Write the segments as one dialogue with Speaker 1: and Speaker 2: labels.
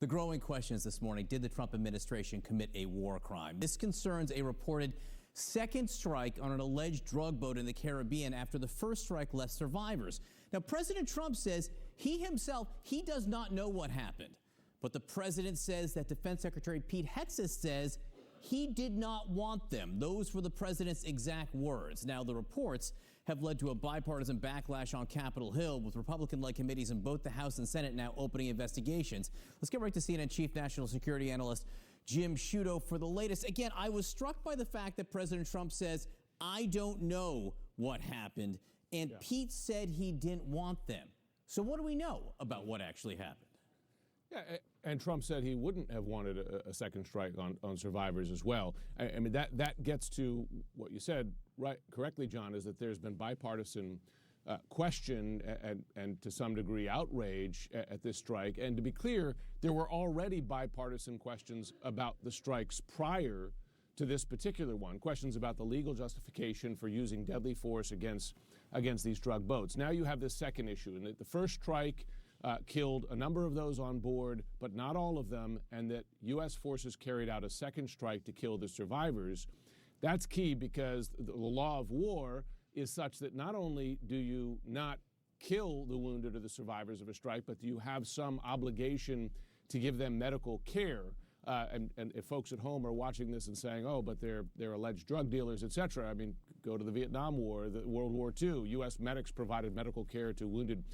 Speaker 1: The growing questions this morning: did the Trump administration commit a war crime? This concerns a reported second strike on an alleged drug boat in the Caribbean after the first strike left survivors. Now, President Trump says he does not know what happened. But the president says that Defense Secretary Pete Hegseth says he did not want them. Those were the president's exact words. Now, the reports have led to a bipartisan backlash on Capitol Hill, with Republican-led committees in both the House and Senate now opening investigations. Let's get right to CNN Chief National Security Analyst Jim Sciutto for the latest. Again, I was struck by the fact that President Trump says, I don't know what happened, and Pete said he didn't want them. So what do we know about what actually happened?
Speaker 2: Yeah, and Trump said he wouldn't have wanted a second strike on survivors as well. I mean, that gets to what you said right correctly, John, is that there's been bipartisan question and to some degree outrage at this strike. And to be clear, there were already bipartisan questions about the strikes prior to this particular one, questions about the legal justification for using deadly force against these drug boats. Now you have this second issue, and that the first strike killed a number of those on board, but not all of them, and that U.S. forces carried out a second strike to kill the survivors. That's key, because the law of war is such that not only do you not kill the wounded or the survivors of a strike, but you have some obligation to give them medical care. And if folks at home are watching this and saying, oh, but they're alleged drug dealers, et cetera, I mean, go to the Vietnam War, the World War II. U.S. medics provided medical care to wounded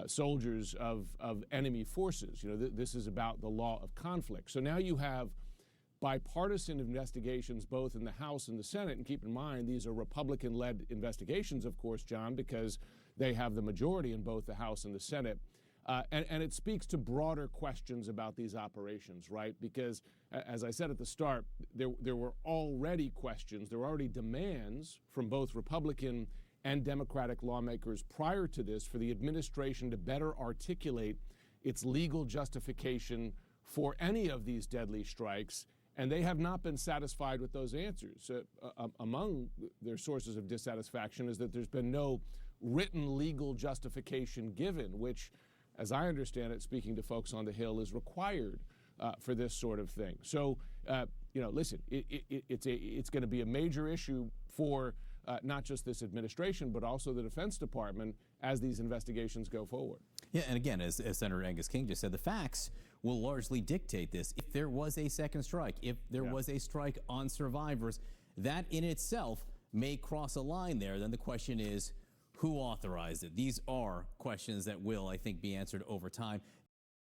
Speaker 2: soldiers of enemy forces. You know, this is about the law of conflict. So now you have bipartisan investigations both in the House and the Senate. And keep in mind, these are Republican-led investigations, of course, John, because they have the majority in both the House and the Senate. And it speaks to broader questions about these operations, right? Because, as I said at the start, there were already questions, there were already demands from both Republican and Democratic lawmakers prior to this for the administration to better articulate its legal justification for any of these deadly strikes. And they have not been satisfied with those answers. Among their sources of dissatisfaction is that there's been no written legal justification given, which, as I understand it, speaking to folks on the Hill, is required for this sort of thing. So, listen, it's going to be a major issue for not just this administration, but also the Defense Department as these investigations go forward.
Speaker 1: Yeah, and again, as Senator Angus King just said, the facts will largely dictate this. If there was a second strike, if there was a strike on survivors, that in itself may cross a line there. Then the question is, who authorized it? These are questions that will, I think, be answered over time.